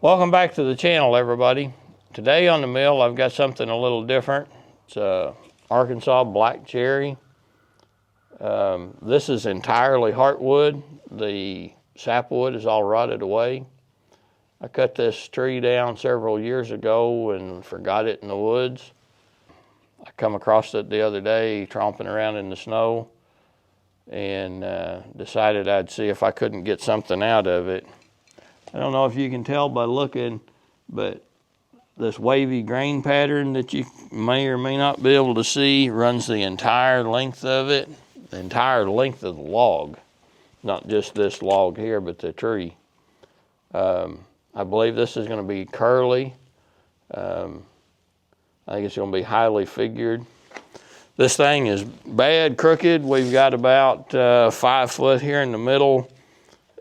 Welcome back to the channel, everybody. Today on the mill, I've got something a little different. It's a Arkansas black cherry. This is entirely heartwood. The sapwood is all rotted away. I cut this tree down several years ago and forgot it in the woods. I come across it the other day tromping around in the snow and decided I'd see if I couldn't get something out of it. I don't know if you can tell by looking, but this wavy grain pattern that you may or may not be able to see runs the entire length of it, the entire length of the log. Not just this log here, but the tree. I believe this is going to be curly. I think it's going to be highly figured. This thing is bad crooked. We've got about 5 foot here in the middle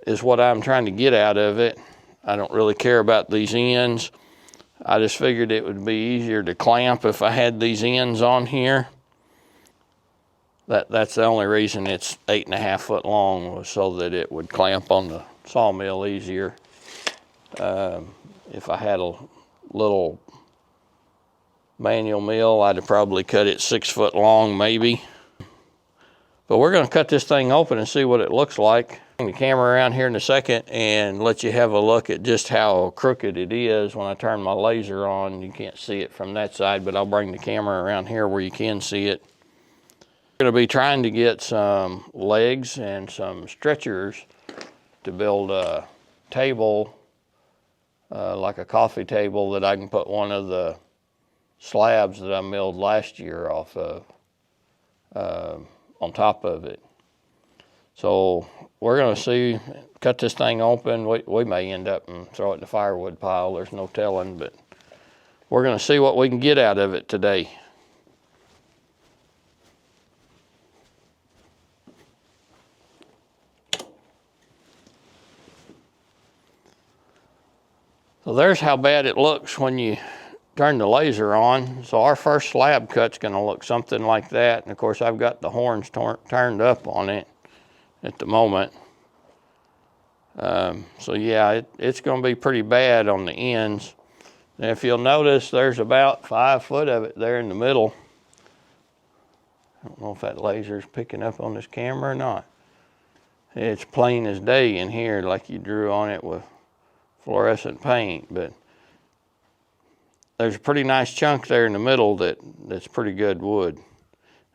is what I'm trying to get out of it. I don't really care about these ends. I just figured it would be easier to clamp if I had these ends on here. That's the only reason it's 8.5 foot long, was so that it would clamp on the sawmill easier. If I had a little manual mill, I'd have probably cut it 6 foot long maybe. But we're gonna cut this thing open and see what it looks like. Bring the camera around here in a second and let you have a look at just how crooked it is when I turn my laser on. You can't see it from that side, but I'll bring the camera around here where you can see it. We're gonna be trying to get some legs and some stretchers to build a table, like a coffee table that I can put one of the slabs that I milled last year off of on top of it. So we're gonna see, cut this thing open. We may end up and throw it in the firewood pile, there's no telling, but we're gonna see what we can get out of it today. So there's how bad it looks when you turn the laser on. So our first slab cut's gonna look something like that. And of course I've got the horns turned up on it at the moment. So yeah, it's gonna be pretty bad on the ends. And if you'll notice, there's about 5 foot of it there in the middle. I don't know if that laser's picking up on this camera or not. It's plain as day in here, like you drew on it with fluorescent paint, but there's a pretty nice chunk there in the middle that's pretty good wood.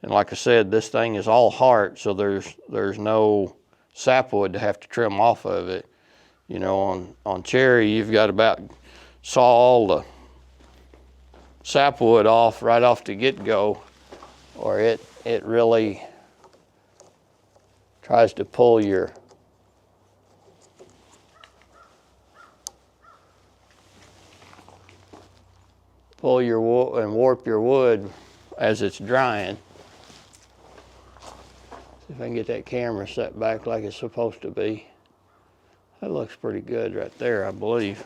And like I said, this thing is all heart, so there's no sapwood to have to trim off of it. You know, on cherry, you've got about saw all the sapwood off right off the get-go, or it really tries to pull your wood and warp your wood as it's drying. See if I can get that camera set back like it's supposed to be. That looks pretty good right there, I believe.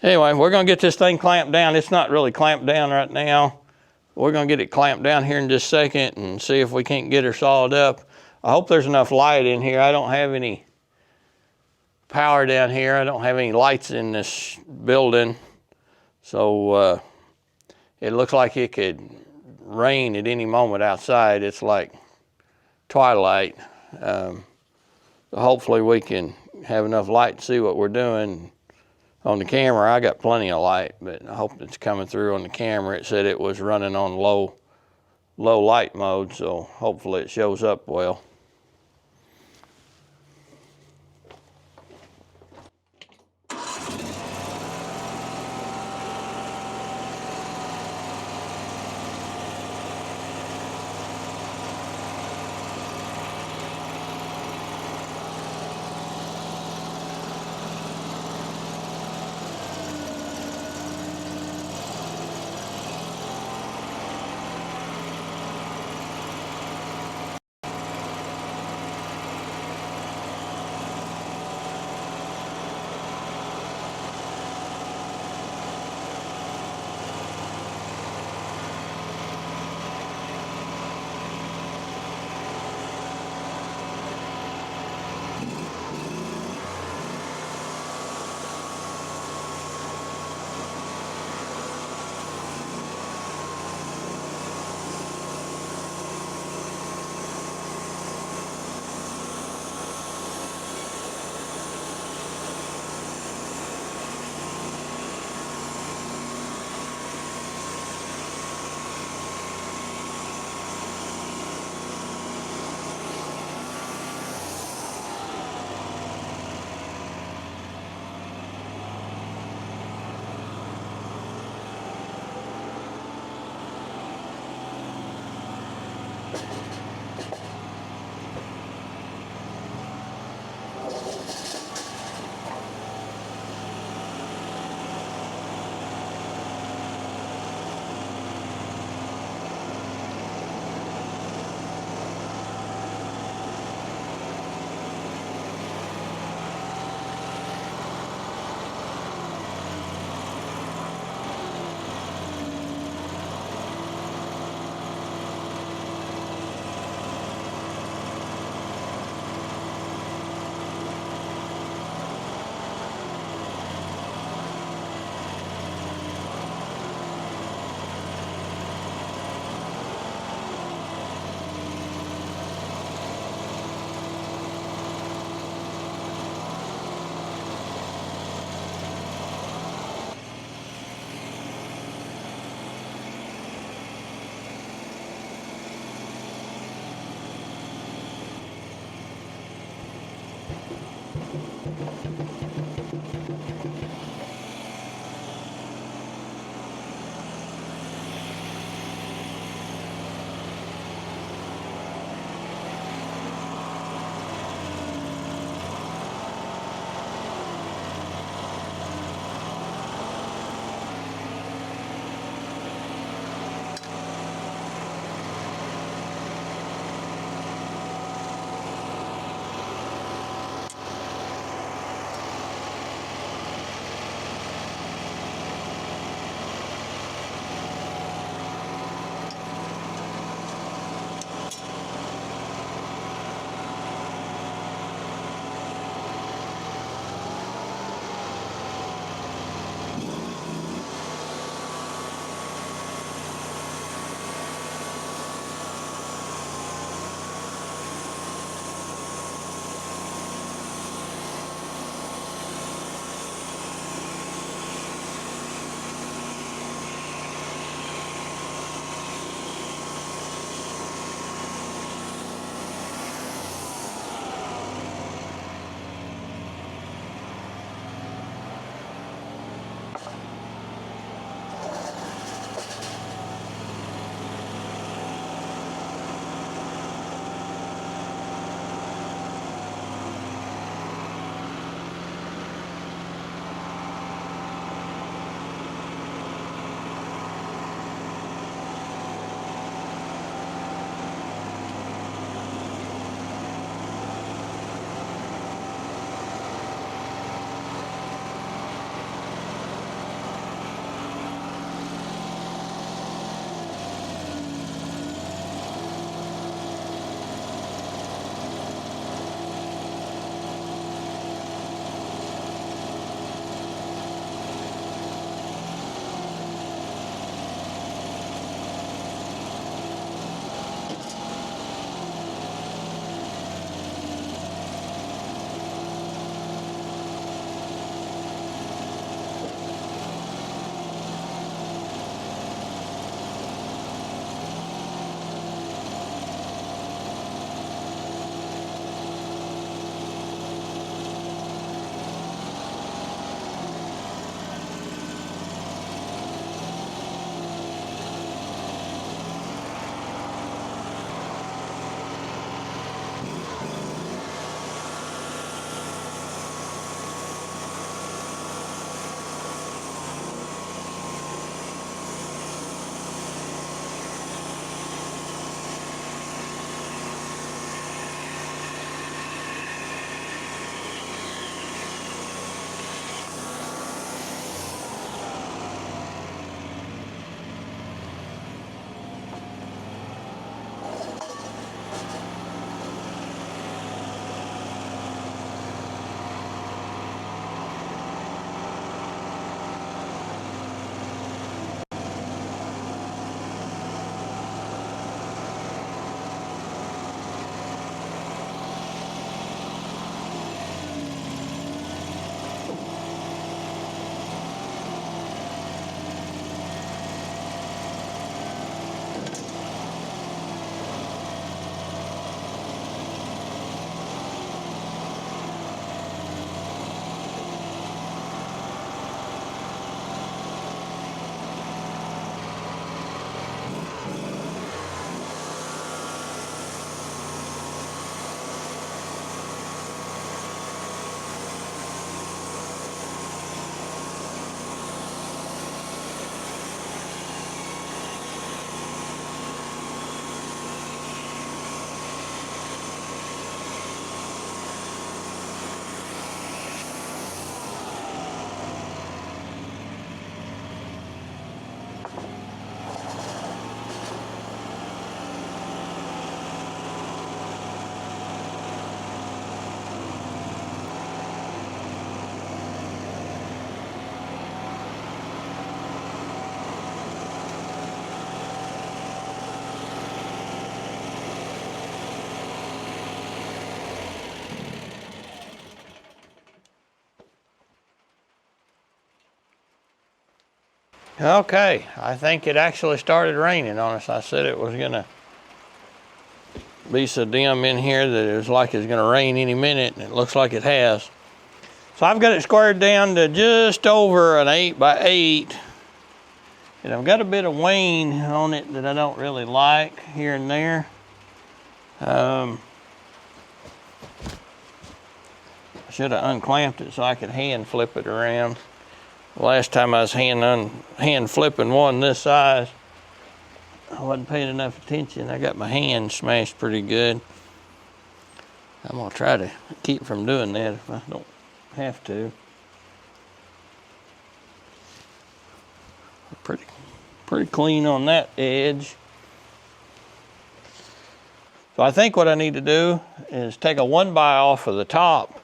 Anyway, we're gonna get this thing clamped down. It's not really clamped down right now. We're gonna get it clamped down here in just a second and see if we can't get her sawed up. I hope there's enough light in here. I don't have any power down here. I don't have any lights in this building. So it looks like it could rain at any moment outside. It's like twilight. Hopefully we can have enough light to see what we're doing. On the camera, I got plenty of light, but I hope it's coming through on the camera. It said it was running on low light mode, so hopefully it shows up well. Okay, I think it actually started raining on us. I said it was gonna be so dim in here that it was like it's gonna rain any minute, and it looks like it has. So I've got it squared down to just over an 8 by 8. And I've got a bit of wane on it that I don't really like here and there. I should have unclamped it so I could hand flip it around. The last time I was hand flipping one this size, I wasn't paying enough attention. I got my hand smashed pretty good. I'm gonna try to keep from doing that if I don't have to. Pretty clean on that edge. So I think what I need to do is take a 1-by off of the top.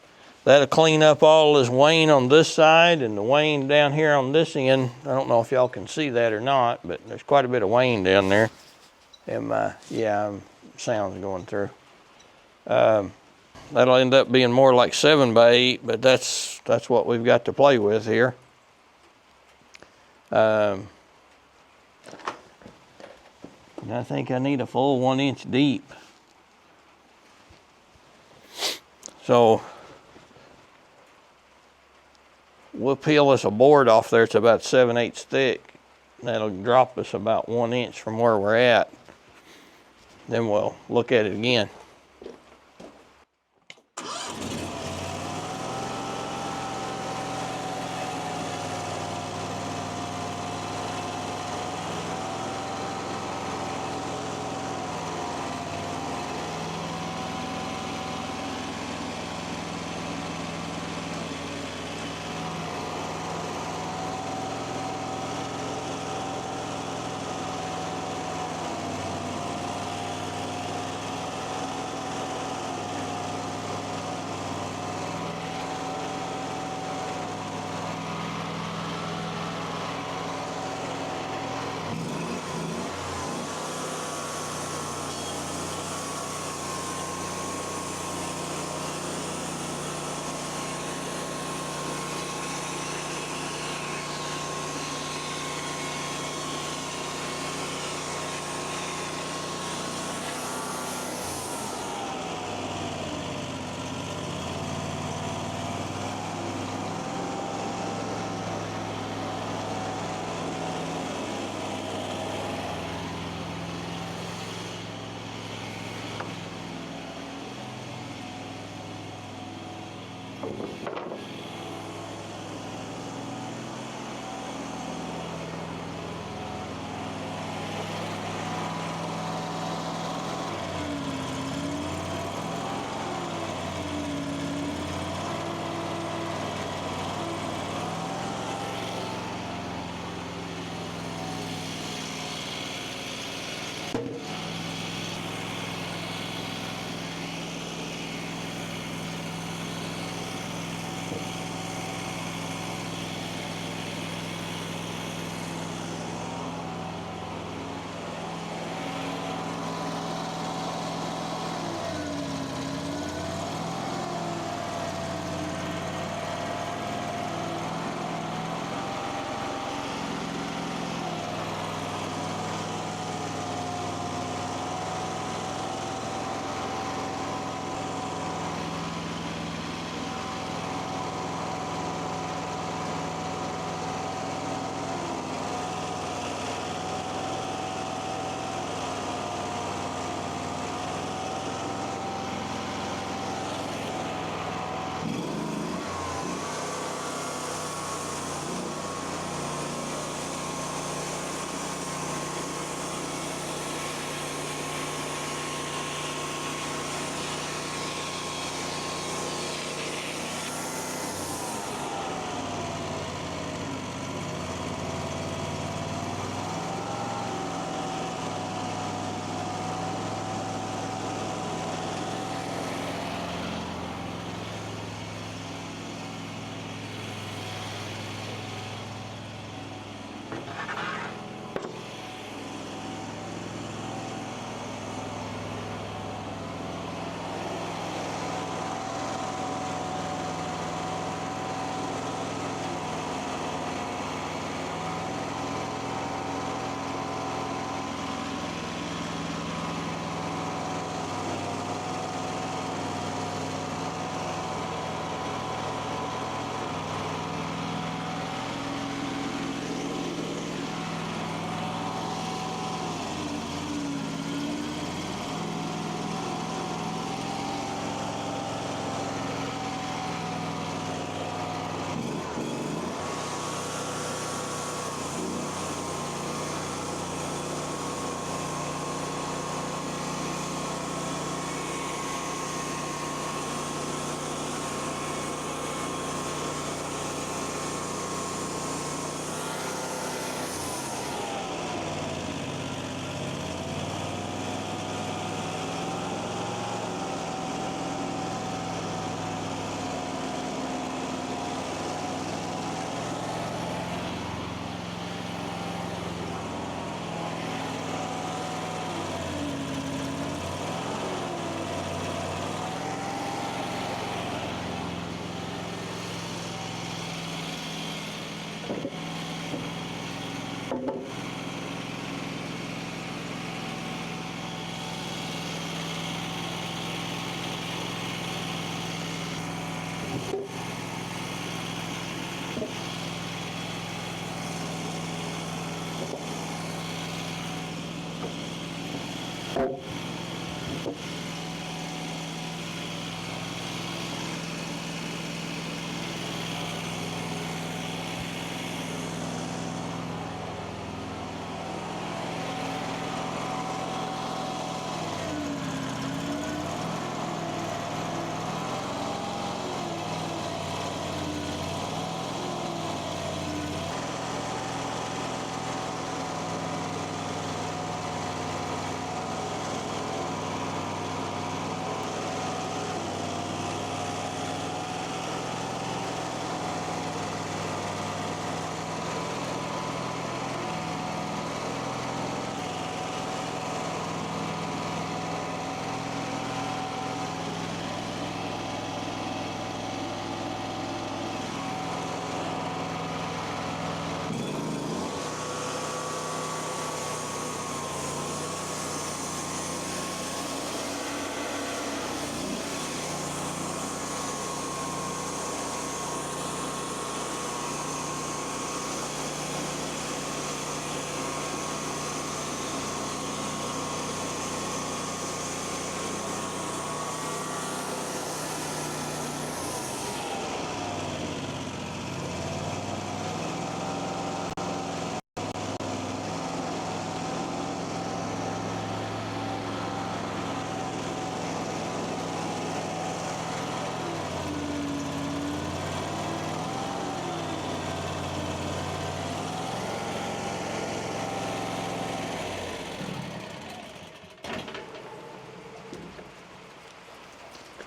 That'll clean up all this wane on this side and the wane down here on this end. I don't know if y'all can see that or not, but there's quite a bit of wane down there. And sound's going through. That'll end up being more like 7 by 8, but that's what we've got to play with here. And I think I need a full 1 inch deep. So we'll peel us a board off there. It's about 7/8 thick. That'll drop us about 1 inch from where we're at. Then we'll look at it again.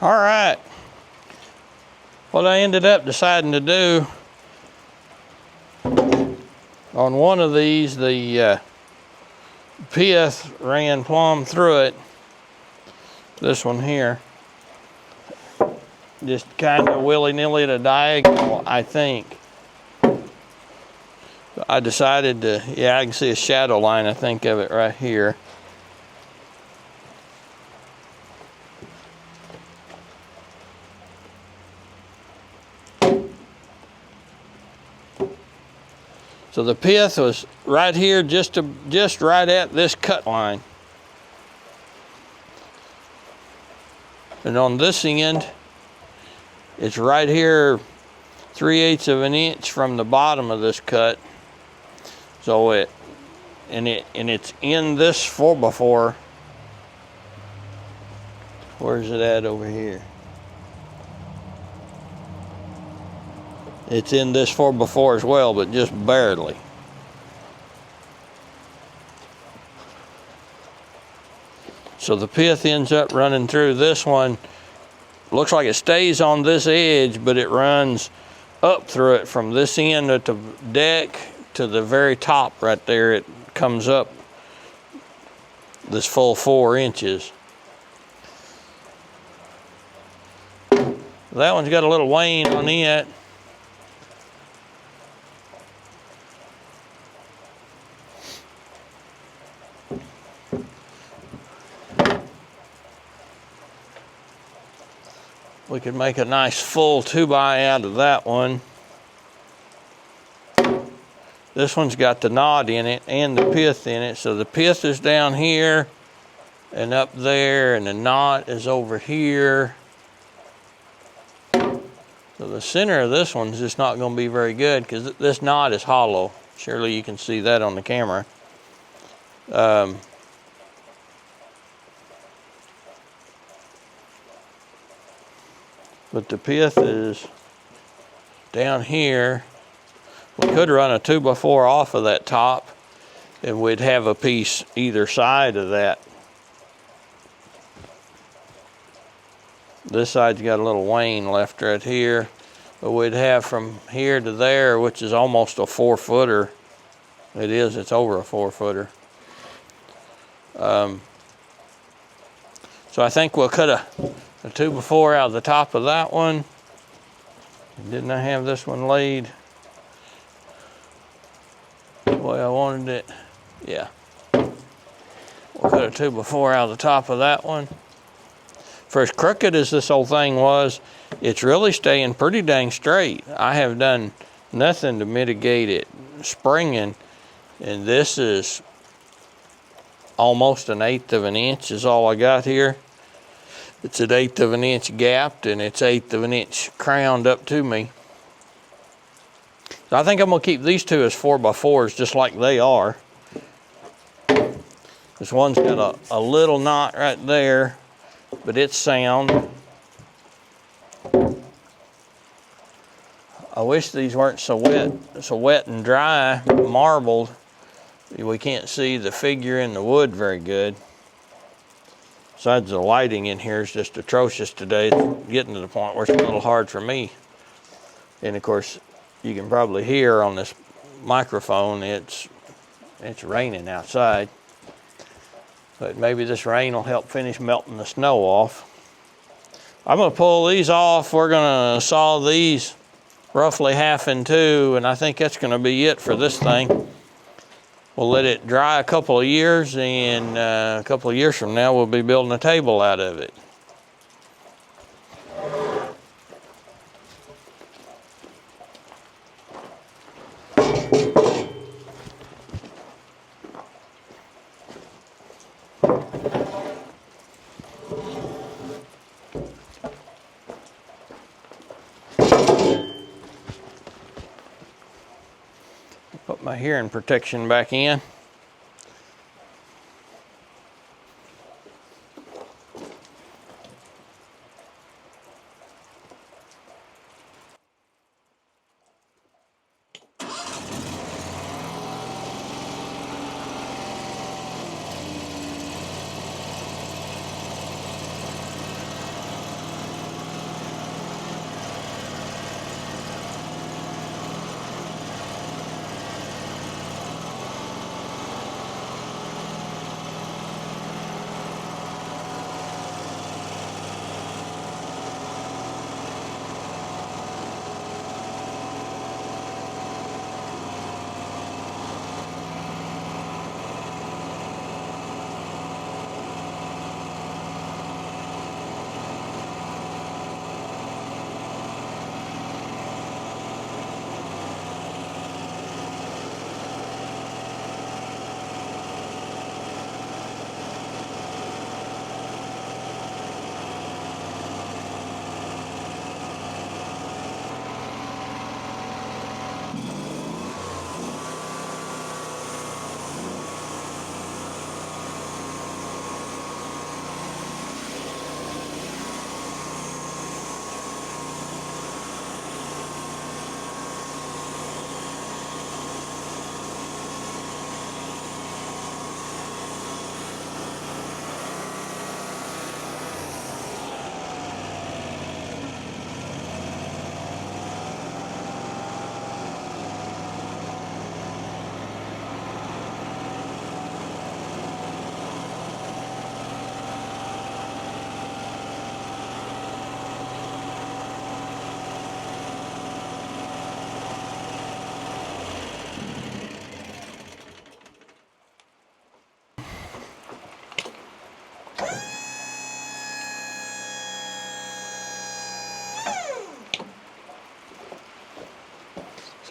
All right. What I ended up deciding to do on one of these, the pith ran plumb through it. This one here. Just kind of willy-nilly at a diagonal, I think. So I decided to, yeah, I can see a shadow line, I think, of it right here. So the pith was right here, just right at this cut line. And on this end, it's right here, 3/8 of an inch from the bottom of this cut. So it's in this 4x4. Where's it at over here? It's in this 4x4 as well, but just barely. So the pith ends up running through this one. Looks like it stays on this edge, but it runs up through it from this end at the deck to the very top right there. It comes up this full 4 inches. That one's got a little wane on it. We could make a nice full 2x out of that one. This one's got the knot in it and the pith in it. So the pith is down here and up there, and the knot is over here. So the center of this one's just not going to be very good because this knot is hollow. Surely you can see that on the camera. But the pith is down here. We could run a 2x4 off of that top, and we'd have a piece either side of that. This side's got a little wane left right here, but we'd have from here to there, which is almost a 4-footer. It is, it's over a 4-footer. So I think we'll cut a 2x4 out of the top of that one. Didn't I have this one laid the way I wanted it? Yeah. We'll cut a 2x4 out of the top of that one. For as crooked as this whole thing was, it's really staying pretty dang straight. I have done nothing to mitigate it springing, and this is almost 1/8 of an inch is all I got here. It's 1/8 of an inch gapped, and it's 1/8 of an inch crowned up to me. So I think I'm gonna keep these two as 4x4s just like they are. This one's got a little knot right there, but it's sound. I wish these weren't so wet and dry, marbled. We can't see the figure in the wood very good. Besides, the lighting in here is just atrocious today. It's getting to the point where it's a little hard for me. And of course, you can probably hear on this microphone, it's raining outside. But maybe this rain will help finish melting the snow off. I'm gonna pull these off. We're gonna saw these roughly 1/2 in 2, and I think that's gonna be it for this thing. We'll let it dry a couple of years, and a couple of years from now, we'll be building a table out of it. Put my hearing protection back in.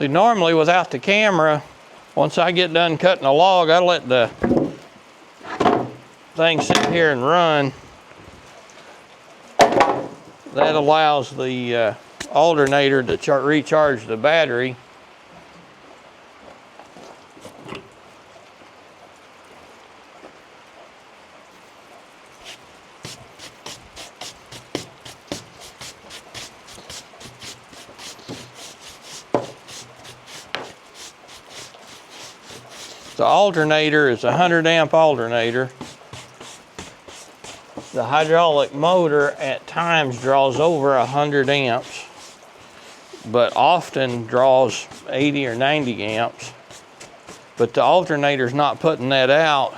See, normally without the camera, once I get done cutting a log, I let the thing sit here and run. That allows the alternator to recharge the battery. The alternator is a 100 amp alternator. The hydraulic motor at times draws over 100 amps, but often draws 80 or 90 amps. But the alternator's not putting that out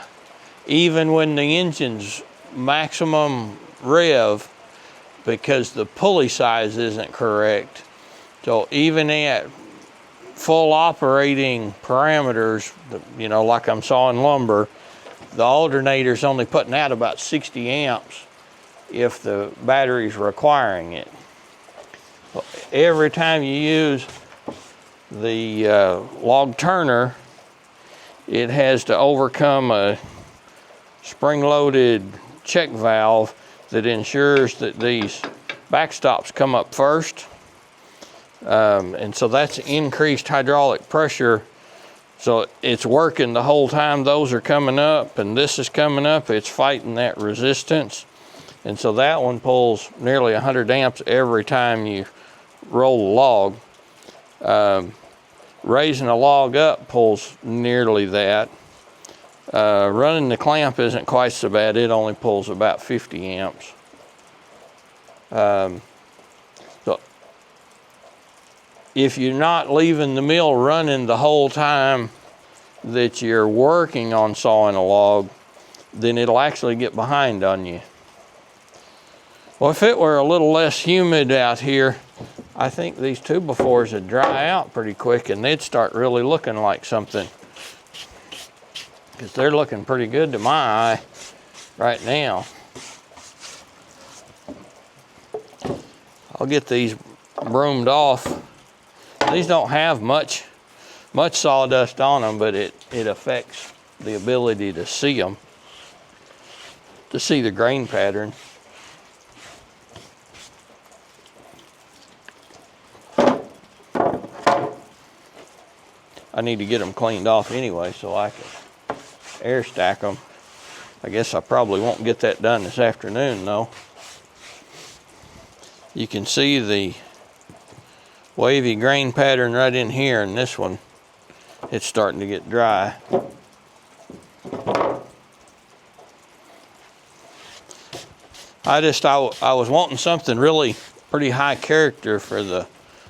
even when the engine's maximum rev, because the pulley size isn't correct. So even at full operating parameters, you know, like I'm sawing lumber, the alternator's only putting out about 60 amps if the battery's requiring it. Every time you use the log turner, it has to overcome a spring-loaded check valve that ensures that these backstops come up first. And so that's increased hydraulic pressure. So it's working the whole time those are coming up and this is coming up. It's fighting that resistance. And so that one pulls nearly 100 amps every time you roll a log. Raising a log up pulls nearly that. Running the clamp isn't quite so bad. It only pulls about 50 amps. So if you're not leaving the mill running the whole time that you're working on sawing a log, then it'll actually get behind on you. Well, if it were a little less humid out here, I think these 2x4s would dry out pretty quick and they'd start really looking like something. Because they're looking pretty good to my eye right now. I'll get these broomed off. These don't have much sawdust on them, but it affects the ability to see them, to see the grain pattern. I need to get them cleaned off anyway so I can air stack them. I guess I probably won't get that done this afternoon though. You can see the wavy grain pattern right in here, and this one, it's starting to get dry. I was wanting something really pretty high character for the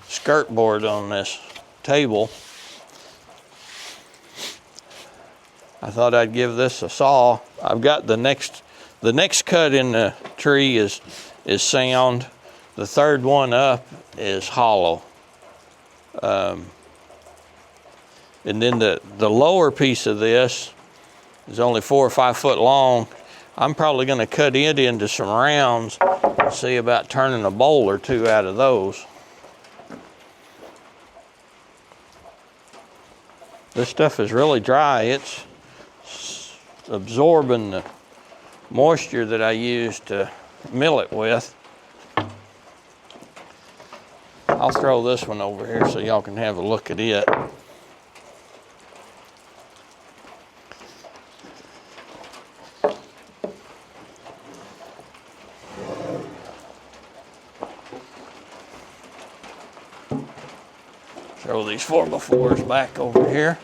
skirt board on this table. I thought I'd give this a saw. I've got the next cut in the tree is sound. The third one up is hollow. And then the lower piece of this is only 4 or 5 foot long. I'm probably going to cut it into some rounds and see about turning a bowl or two out of those. This stuff is really dry. It's absorbing the moisture that I use to mill it with. I'll throw this one over here so y'all can have a look at it. Throw these 4x4s back over here.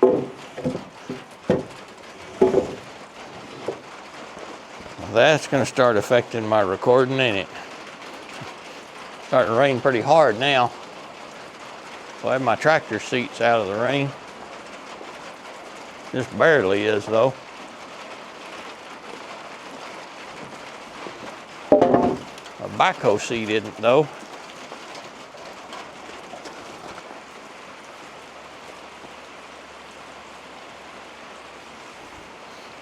That's going to start affecting my recording, ain't it? Starting to rain pretty hard now. So I have my tractor seats out of the rain. Just barely is though. My backhoe seat isn't though.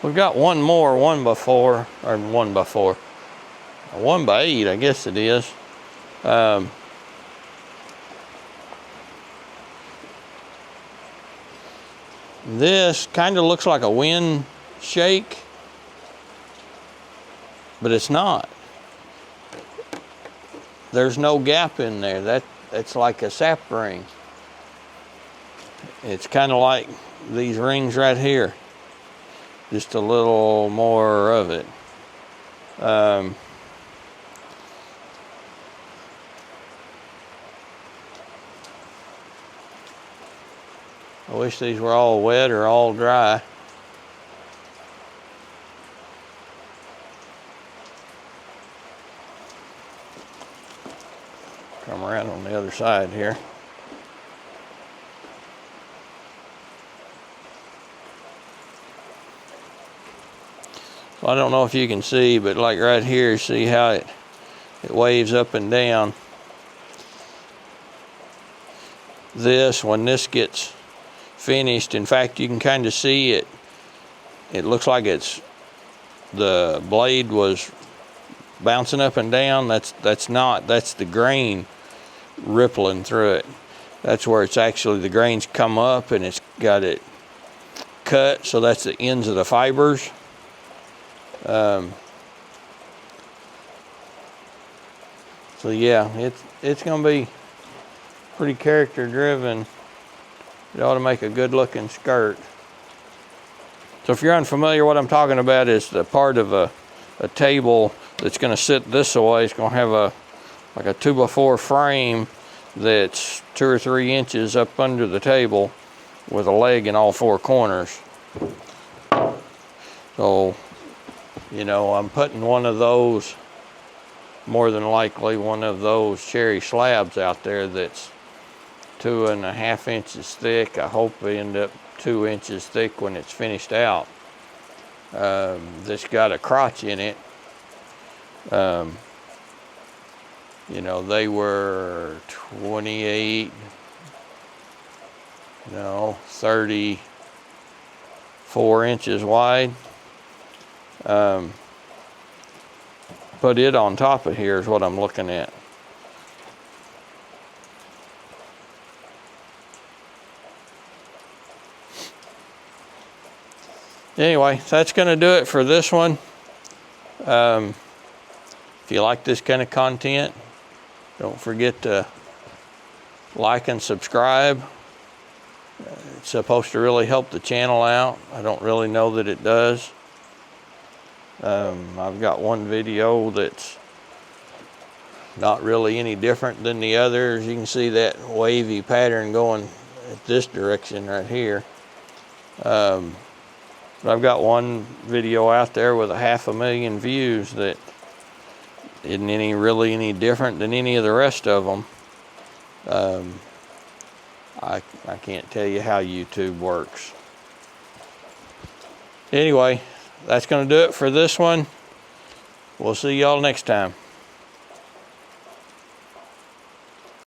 We've got one more 1x4, or 1x4, a 1x8, I guess it is. This kind of looks like a wind shake, but it's not. There's no gap in there. That's like a sap ring. It's kind of like these rings right here, just a little more of it. I wish these were all wet or all dry. Come around on the other side here. So I don't know if you can see, but like right here, see how it waves up and down. This, when this gets finished, in fact, you can kind of see it. It looks like the blade was bouncing up and down. That's not. That's the grain rippling through it. That's where it's actually, the grains come up and it's got it cut. So that's the ends of the fibers. So yeah, it's going to be pretty character driven. It ought to make a good looking skirt. So if you're unfamiliar, what I'm talking about is the part of a table that's going to sit this way. It's going to have like a 2x4 frame that's 2 or 3 inches up under the table with a leg in all 4 corners. So, you know, I'm putting one of those, more than likely one of those cherry slabs out there that's 2.5 inches thick. I hope they end up 2 inches thick when it's finished out. This got a crotch in it. You know, they were 34 inches wide. Put it on top of here is what I'm looking at. Anyway, that's going to do it for this one. If you like this kind of content, don't forget to like and subscribe. It's supposed to really help the channel out. I don't really know that it does. I've got one video that's not really any different than the others. You can see that wavy pattern going at this direction right here. But I've got one video out there with 500,000 views that isn't really any different than any of the rest of them. I can't tell you how YouTube works. Anyway, that's going to do it for this one. We'll see y'all next time.